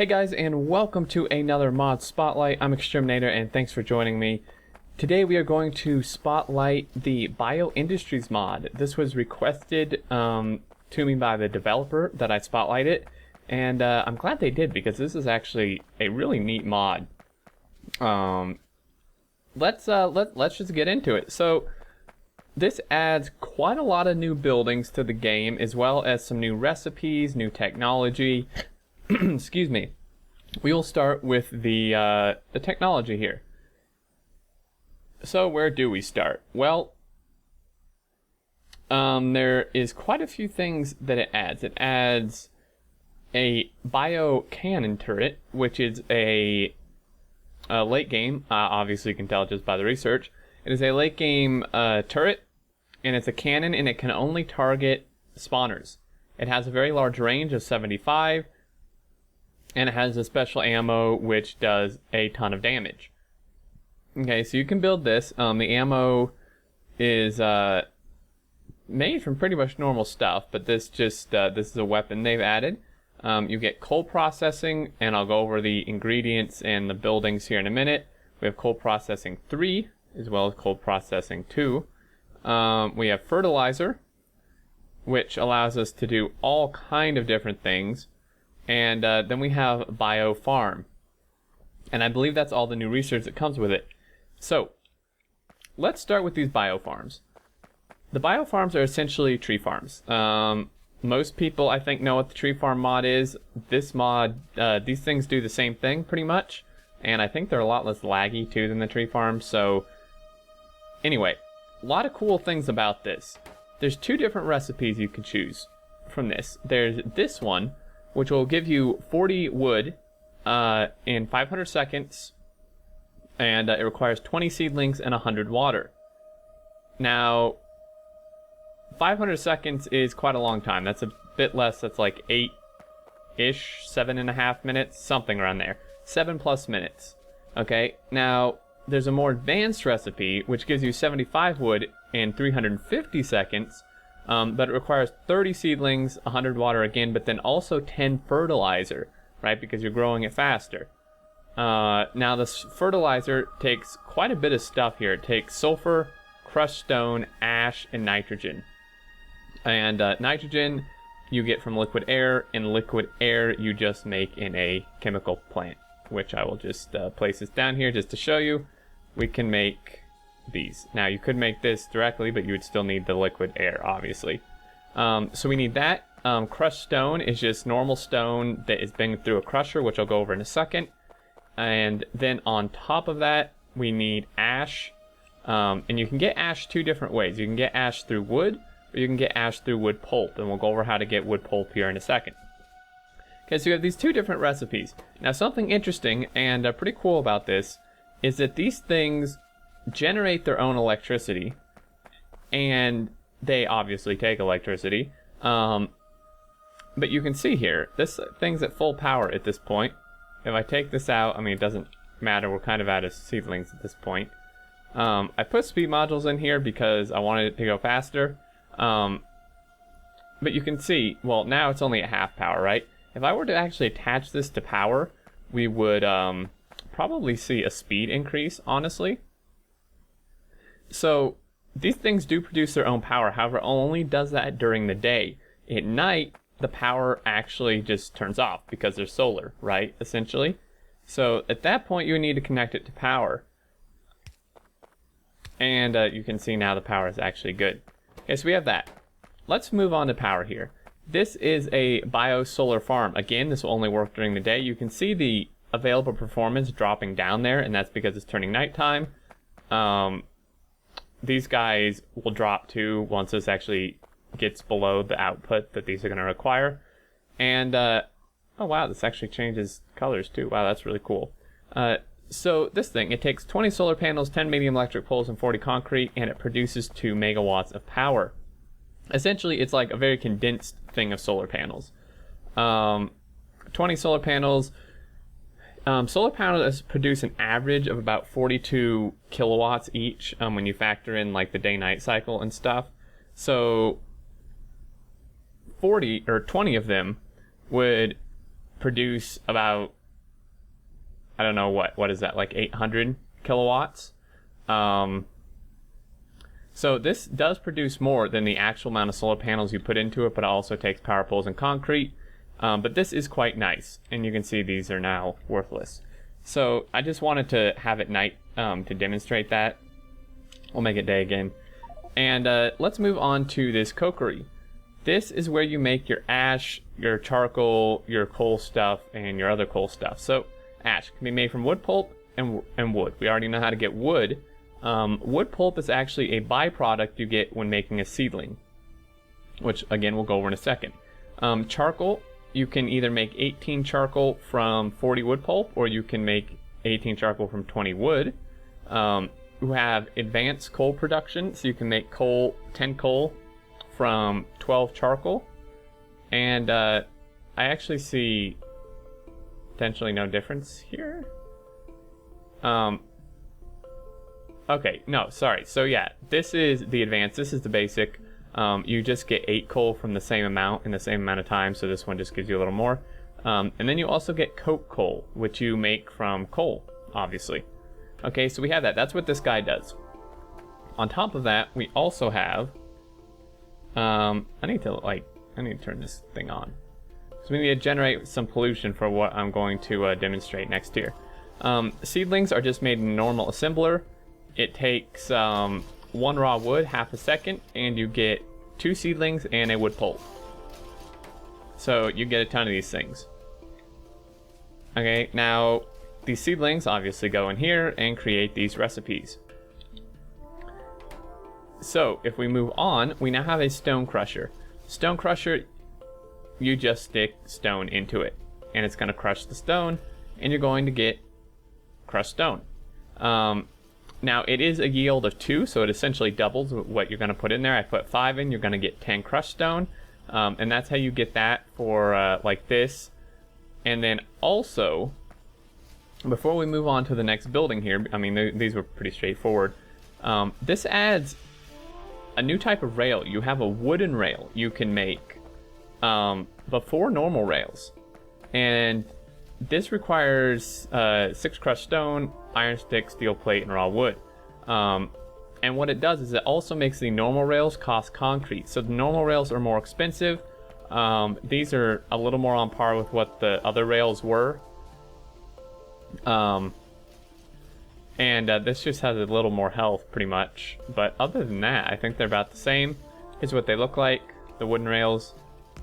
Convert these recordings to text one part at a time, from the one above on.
Hey guys, and welcome to another mod spotlight. I'm Exterminator, and thanks for joining me. Today we are going to spotlight the Bioindustries mod. This was requested to me by the developer that I spotlight it, and I'm glad they did because this is actually a really neat mod. Let's just get into it. So this adds quite a lot of new buildings to the game, as well as some new recipes, new technology. Excuse me. We will start with the technology here. So where do we start? Well, there is quite a few things that it adds. It adds a bio cannon turret, which is a late game. Obviously, you can tell just by the research. It is a late game turret, and it's a cannon, and it can only target spawners. It has a very large range of 75. And it has a special ammo which does a ton of damage. Okay, so you can build this. The ammo is made from pretty much normal stuff, but this is a weapon they've added. You get cold processing, and I'll go over the ingredients and the buildings here in a minute. We have cold processing 3, as well as cold processing 2. We have fertilizer, which allows us to do all kind of different things. And then we have Bio Farm. And I believe that's all the new research that comes with it. So, let's start with these Bio Farms. The Bio Farms are essentially tree farms. Most people, I think, know what the Treefarm Mod is. This mod, these things do the same thing, pretty much. And I think they're a lot less laggy, too, than the tree farms. So, anyway, a lot of cool things about this. There's 2 different recipes you can choose from this. There's this one, which will give you 40 wood in 500 seconds, and it requires 20 seedlings and 100 water. Now, 500 seconds is quite a long time. That's a bit less. That's like 8-ish, 7.5 minutes, something around there. 7+ minutes. Okay, now there's a more advanced recipe, which gives you 75 wood in 350 seconds, but it requires 30 seedlings, 100 water again, but then also 10 fertilizer, right? Because you're growing it faster. Now this fertilizer takes quite a bit of stuff here. It takes sulfur, crushed stone, ash, and nitrogen. And nitrogen you get from liquid air, and liquid air you just make in a chemical plant, which I will just place this down here just to show you. We can make these. Now you could make this directly, but you would still need the liquid air, obviously. So we need that. Crushed stone is just normal stone that is been through a crusher, which I'll go over in a second. And then on top of that, we need ash. And you can get ash 2 different ways. You can get ash through wood, or you can get ash through wood pulp. And we'll go over how to get wood pulp here in a second. Okay, so you have these 2 different recipes. Now something interesting and pretty cool about this is that these things generate their own electricity, and they obviously take electricity, but you can see here this thing's at full power at this point. If I take this out, I mean, it doesn't matter, we're kind of out of seedlings at this point. I put speed modules in here because I wanted it to go faster, but you can see, well, now it's only at half power, right? If I were to actually attach this to power, we would probably see a speed increase, honestly. So these things do produce their own power, however, only does that during the day. At night, the power actually just turns off because there's solar, right, essentially. So at that point, you need to connect it to power. And you can see now the power is actually good. Okay, so we have that. Let's move on to power here. This is a bio-solar farm. Again, this will only work during the day. You can see the available performance dropping down there, and that's because it's turning nighttime. These guys will drop too once this actually gets below the output that these are going to require. And, oh wow, this actually changes colors too. Wow, that's really cool. So this thing, it takes 20 solar panels, 10 medium electric poles, and 40 concrete, and it produces 2 megawatts of power. Essentially, it's like a very condensed thing of solar panels. 20 solar panels. Solar panels produce an average of about 42 kilowatts each when you factor in like the day-night cycle and stuff. So 40 or 20 of them would produce about, I don't know, what is that, like 800 kilowatts. So this does produce more than the actual amount of solar panels you put into it, but it also takes power poles and concrete. But this is quite nice, and you can see these are now worthless. So I just wanted to have it night to demonstrate that. We'll make it day again. And let's move on to this cokery. This is where you make your ash, your charcoal, your coal stuff, and your other coal stuff. So ash can be made from wood pulp and wood. We already know how to get wood. Wood pulp is actually a byproduct you get when making a seedling, which again we'll go over in a second. Charcoal, you can either make 18 charcoal from 40 wood pulp, or you can make 18 charcoal from 20 wood. You have advanced coal production, so you can make 10 coal from 12 charcoal. And I actually see potentially no difference here. Okay, no, sorry. So yeah, this is the advanced, this is the basic. You just get 8 coal from the same amount in the same amount of time, so this one just gives you a little more. And then you also get coke coal, which you make from coal, obviously. Okay, so we have that. That's what this guy does. On top of that, we also have... I need to turn this thing on. So we need to generate some pollution for what I'm going to demonstrate next here. Seedlings are just made in a normal assembler. It takes 1 raw wood, half a second, and you get 2 seedlings and a wood pulp. So you get a ton of these things. Okay, now these seedlings obviously go in here and create these recipes. So if we move on, we now have a stone crusher. Stone crusher, you just stick stone into it, and it's going to crush the stone, and you're going to get crushed stone. Now it is a yield of 2, so it essentially doubles what you're going to put in there. I put 5 in, you're going to get 10 crushed stone, and that's how you get that for like this. And then also, before we move on to the next building here, I mean these were pretty straightforward. This adds a new type of rail. You have a wooden rail you can make before normal rails, and this requires 6 crushed stone, iron stick, steel plate, and raw wood. And what it does is it also makes the normal rails cost concrete. So the normal rails are more expensive. These are a little more on par with what the other rails were. And this just has a little more health, pretty much. But other than that, I think they're about the same. Here's what they look like. The wooden rails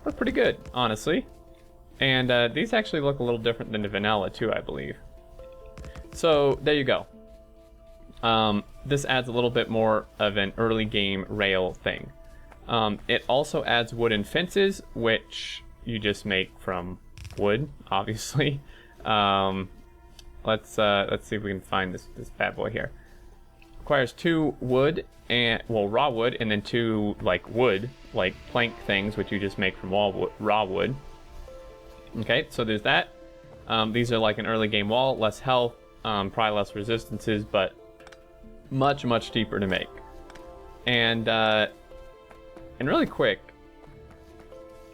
look pretty good, honestly. And these actually look a little different than the vanilla too, I believe. So there you go. This adds a little bit more of an early game rail thing. It also adds wooden fences, which you just make from wood, obviously. Let's see if we can find this bad boy here. Requires 2 wood and raw wood, and then 2 wood plank things, which you just make from raw wood. Okay, so there's that. These are like an early game wall, less health, probably less resistances, but much cheaper to make. And really quick,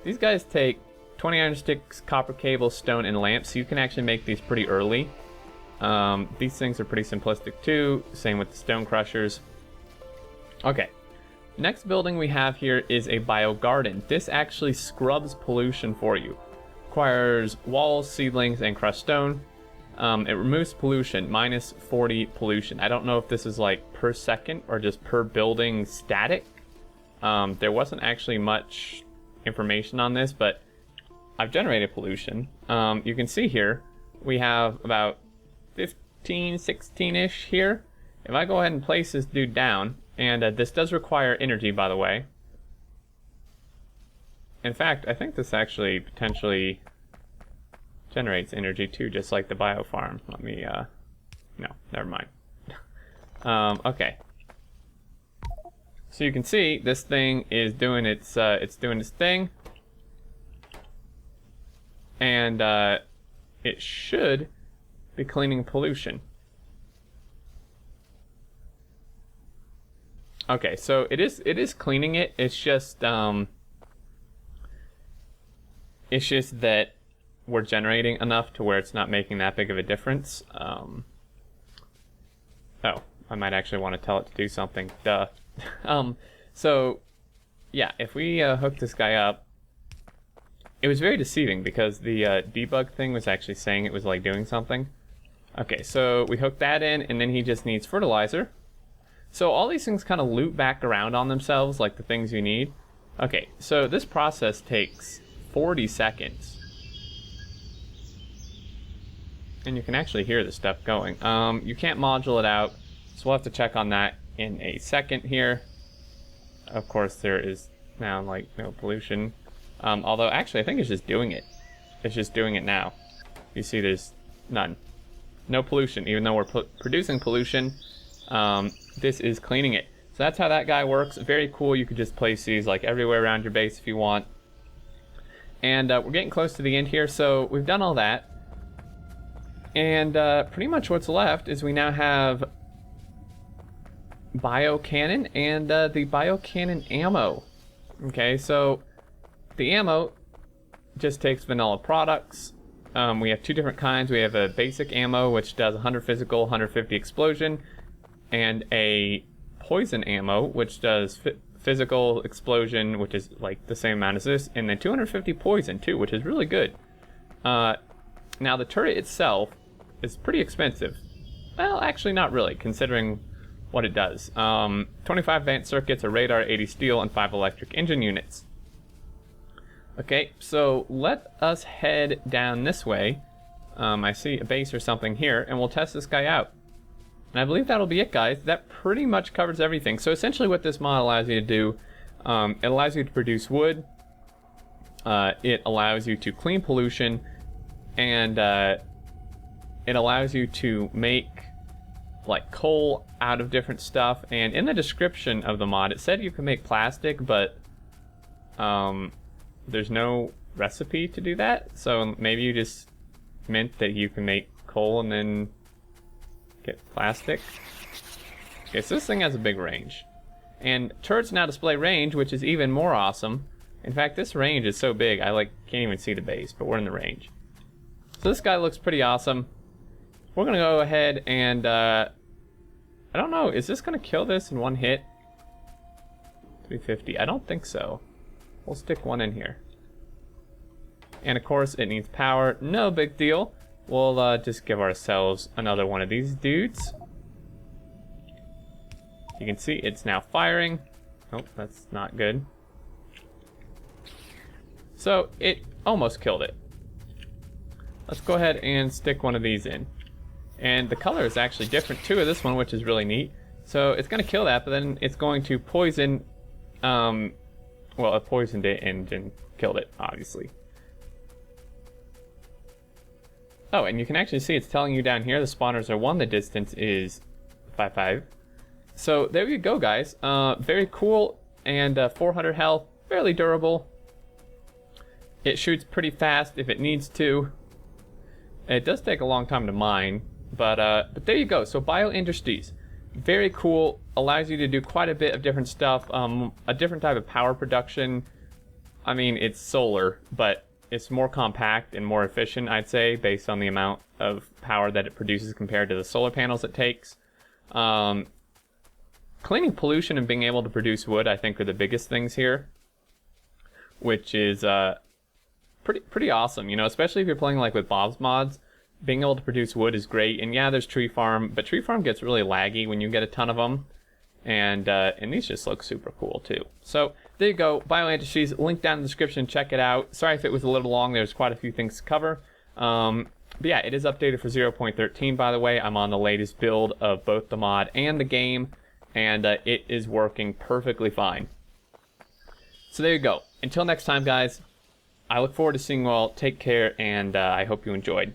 these guys take 20 iron sticks, copper cables, stone, and lamps, so you can actually make these pretty early. These things are pretty simplistic too, same with the stone crushers. Okay, next building we have here is a biogarden. This actually scrubs pollution for you. Requires walls, seedlings, and crushed stone. It removes pollution, minus 40 pollution. I don't know if this is like per second or just per building static. There wasn't actually much information on this, but I've generated pollution. You can see here we have about 15, 16-ish here. If I go ahead and place this dude down, and this does require energy, by the way. In fact, I think this actually potentially generates energy too, just like the biofarm. Let me, no, never mind. Okay. So you can see this thing is doing its thing. And it should be cleaning pollution. Okay, so it is cleaning it. It's just that we're generating enough to where it's not making that big of a difference. Oh, I might actually want to tell it to do something. Duh. So, yeah, if we hook this guy up, it was very deceiving because the debug thing was actually saying it was like doing something. Okay, so we hook that in, and then he just needs fertilizer. So all these things kind of loop back around on themselves, like the things you need. Okay, so this process takes 40 seconds. And you can actually hear the stuff going. You can't module it out, so we'll have to check on that in a second here. Of course, there is now like no pollution. Although actually I think it's just doing it. It's just doing it now. You see there's none. No pollution, even though we're producing pollution. This is cleaning it. So that's how that guy works. Very cool. You could just place these like everywhere around your base if you want. And we're getting close to the end here, so we've done all that. And pretty much what's left is we now have bio cannon and the bio cannon ammo. Okay, so the ammo just takes vanilla products. We have two different kinds. We have a basic ammo, which does 100 physical, 150 explosion, and a poison ammo, which does physical explosion, which is like the same amount as this, and then 250 poison too, which is really good. Now the turret itself is pretty expensive. Well, actually not really, considering what it does. 25 advanced circuits, a radar, 80 steel, and 5 electric engine units. Okay, so let us head down this way. I see a base or something here, and we'll test this guy out. And I believe that'll be it, guys. That pretty much covers everything. So essentially what this mod allows you to do, it allows you to produce wood, it allows you to clean pollution, and it allows you to make like coal out of different stuff. And in the description of the mod, it said you can make plastic, but there's no recipe to do that. So maybe you just meant that you can make coal and then get plastic. Okay, so this thing has a big range. And turrets now display range, which is even more awesome. In fact, this range is so big, I like can't even see the base, but we're in the range. So this guy looks pretty awesome. We're gonna go ahead and I don't know, is this gonna kill this in one hit? 350, I don't think so. We'll stick one in here. And of course it needs power, no big deal. We'll just give ourselves another one of these dudes. You can see it's now firing. Oh, that's not good. So it almost killed it. Let's go ahead and stick one of these in. And the color is actually different too of this one, which is really neat. So it's going to kill that, but then it's going to poison, well, it poisoned it and then killed it, obviously. Oh, and you can actually see it's telling you down here the spawners are 1, the distance is 5. So there you go, guys. Very cool, and 400 health, fairly durable. It shoots pretty fast if it needs to. It does take a long time to mine, but there you go. So Bio Industries, very cool, allows you to do quite a bit of different stuff, a different type of power production. I mean, it's solar, but it's more compact and more efficient, I'd say, based on the amount of power that it produces compared to the solar panels it takes. Cleaning pollution and being able to produce wood, I think, are the biggest things here, which is pretty awesome, you know, especially if you're playing like with Bob's mods. Being able to produce wood is great, and yeah, there's Treefarm, but Treefarm gets really laggy when you get a ton of them, and these just look super cool too. So there you go, Bio Industries, link down in the description, check it out. Sorry if it was a little long, there's quite a few things to cover. But yeah, it is updated for 0.13, by the way. I'm on the latest build of both the mod and the game, and it is working perfectly fine. So there you go. Until next time, guys, I look forward to seeing you all. Take care, and I hope you enjoyed.